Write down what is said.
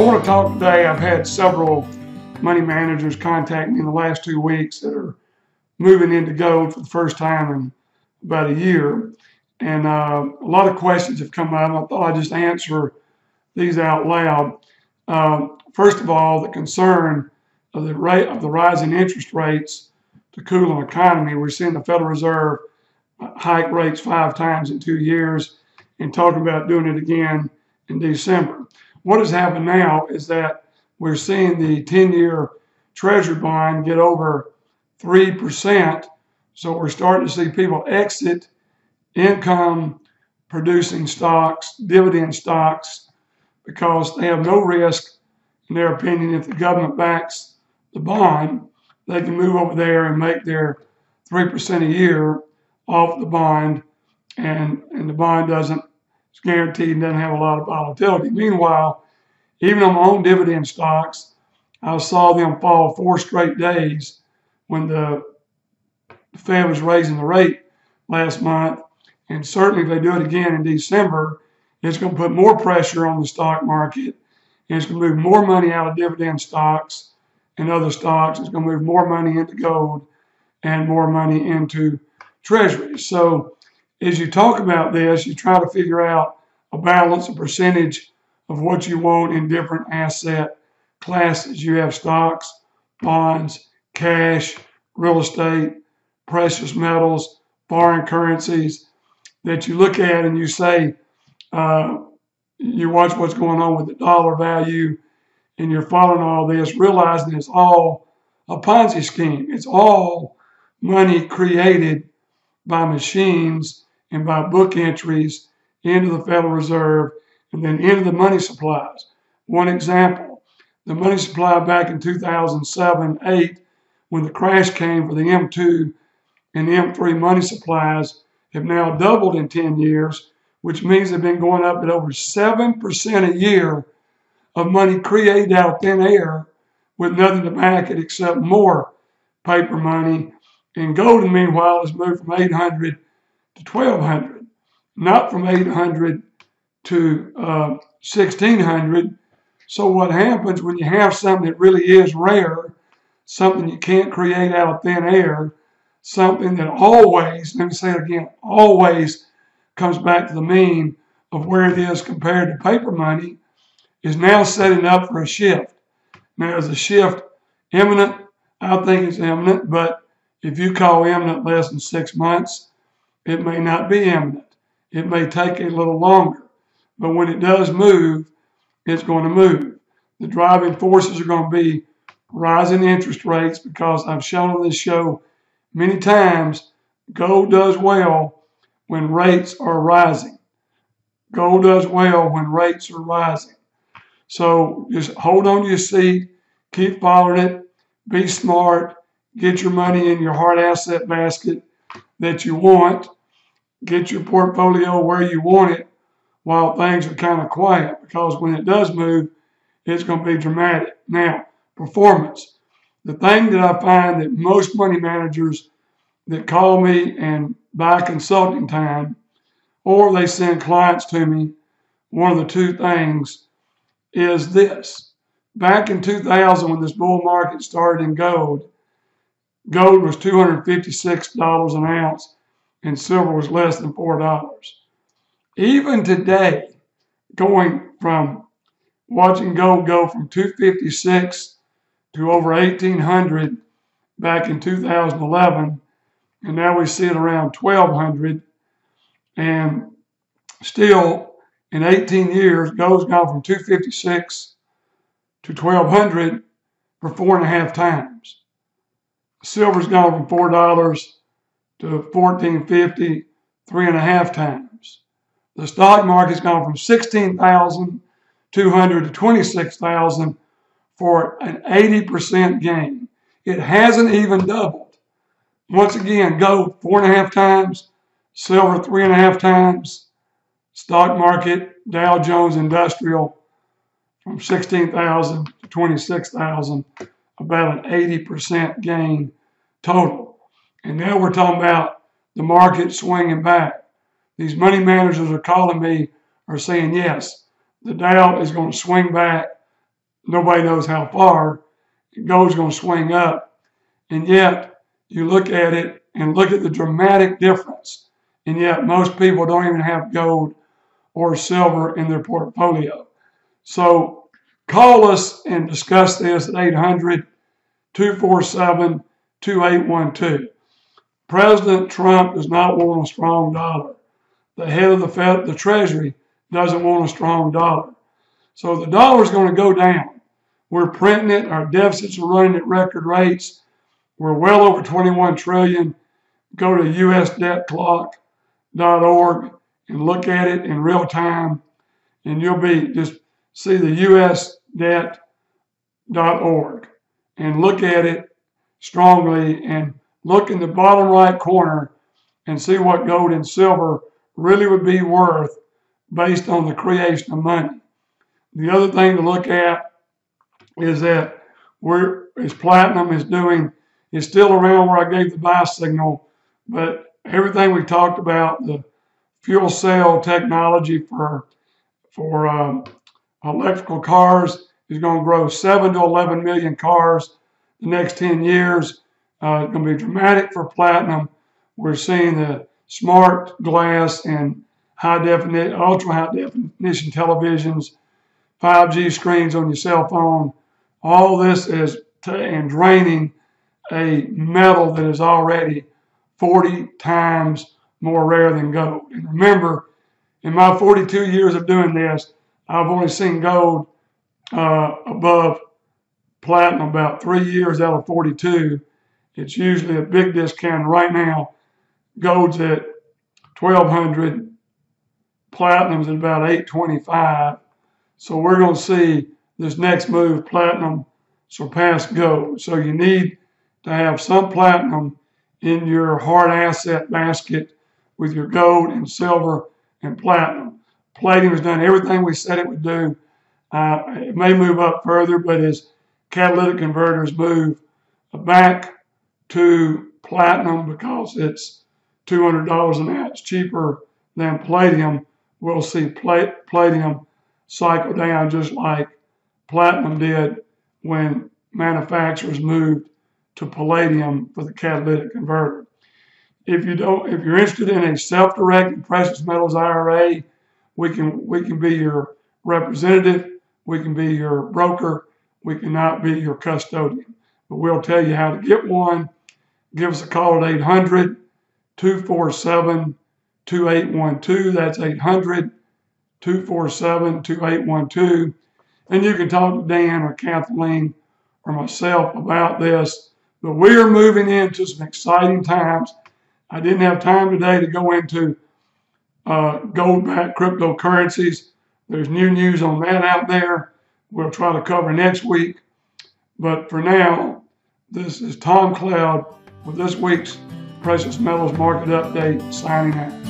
want to talk today. I've had several money managers contact me in the last 2 weeks that are moving into gold for the first time in about a year. And a lot of questions have come up. I thought I'd just answer these out loud. First of all, the concern of the rising interest rates to cool an economy. We're seeing the Federal Reserve hike rates 5 times in 2 years and talking about doing it again in December. What has happened now is that we're seeing the 10-year Treasury bond get over 3%. So we're starting to see people exit income-producing stocks, dividend stocks, because they have no risk, in their opinion. If the government backs the bond, they can move over there and make their 3% a year off the bond, and the bond doesn't, it's guaranteed and doesn't have a lot of volatility. Meanwhile, even on my own dividend stocks, I saw them fall 4 straight days when the Fed was raising the rate last month. And certainly if they do it again in December, it's going to put more pressure on the stock market, and it's going to move more money out of dividend stocks and other stocks. It's going to move more money into gold and more money into treasuries. So as you talk about this, you try to figure out a balance, a percentage of what you want in different asset classes. You have stocks, bonds, cash, real estate, precious metals, foreign currencies that you look at and you say, you watch what's going on with the dollar value, and you're following all this, realizing it's all a Ponzi scheme. It's all money created by machines and by book entries into the Federal Reserve and then into the money supplies. One example, the money supply back in 2007-8, when the crash came for the M2 and the M3 money supplies, have now doubled in 10 years, which means they've been going up at over 7% a year of money created out of thin air with nothing to back it except more paper money. And gold, meanwhile, has moved from 800 to 1200, not from 800 to 1600. So what happens when you have something that really is rare, something you can't create out of thin air, something that always, let me say it again, always comes back to the mean of where it is compared to paper money, is now setting up for a shift. Now, is the shift imminent? I think it's imminent, but if you call imminent less than 6 months, it may not be imminent. It may take a little longer, but when it does move, it's going to move. The driving forces are going to be rising interest rates, because I've shown on this show many times, gold does well when rates are rising. Gold does well when rates are rising. So just hold on to your seat, keep following it, be smart, get your money in your hard asset basket that you want, get your portfolio where you want it while things are kind of quiet, because when it does move, it's going to be dramatic. Now, performance. The thing that I find that most money managers that call me and buy consulting time, or they send clients to me, one of the two things is this. Back in 2000, when this bull market started in gold, gold was $256 an ounce and silver was less than $4. Even today, going from watching gold go from 256 to over 1800 back in 2011, and now we see it around 1200, and still in 18 years, gold's gone from 256 to 1200 for 4.5 times. Silver's gone from $4 to $14.50, 3.5 times. The stock market's gone from 16,200 to 26,000 for an 80% gain. It hasn't even doubled. Once again, gold 4.5 times, silver 3.5 times, stock market, Dow Jones Industrial from 16,000 to 26,000, about an 80% gain total. And now we're talking about the market swinging back. These money managers are calling me, are saying, yes, the Dow is going to swing back nobody knows how far. Gold's going to swing up. And yet, you look at it and look at the dramatic difference. And yet, most people don't even have gold or silver in their portfolio. So, call us and discuss this at 800-247-2812. President Trump does not want a strong dollar. The head of the Treasury doesn't want a strong dollar. So the dollar is going to go down. We're printing it. Our deficits are running at record rates. We're well over 21 trillion. Go to usdebtclock.org and look at it in real time. And you'll just see the usdebt.org and look at it strongly and look in the bottom right corner and see what gold and silver really would be worth based on the creation of money. The other thing to look at is that platinum is still around where I gave the buy signal, but everything we talked about, the fuel cell technology for electrical cars is going to grow 7 to 11 million cars the next 10 years. It's going to be dramatic for platinum. We're seeing the smart glass and ultra high definition televisions, 5G screens on your cell phone. All this is draining a metal that is already 40 times more rare than gold. And remember, in my 42 years of doing this, I've only seen gold above platinum about 3 years out of 42. It's usually a big discount. Right now, gold's at 1,200, platinum's at about 825. So we're going to see this next move, platinum surpass gold. So you need to have some platinum in your hard asset basket with your gold and silver and platinum. Palladium has done everything we said it would do. It may move up further, but as catalytic converters move back to platinum because it's $200 an ounce cheaper than palladium, we'll see palladium cycle down just like platinum did when manufacturers moved to palladium for the catalytic converter. If you're interested in a self-directed precious metals IRA, we can be your representative, we can be your broker, we cannot be your custodian. But we'll tell you how to get one. Give us a call at 800-247-2812. That's 800-247-2812. And you can talk to Dan or Kathleen or myself about this. But we are moving into some exciting times. I didn't have time today to go into gold-backed cryptocurrencies. There's new news on that out there. We'll try to cover next week. But for now, this is Tom Cloud with this week's Precious Metals Market Update signing out.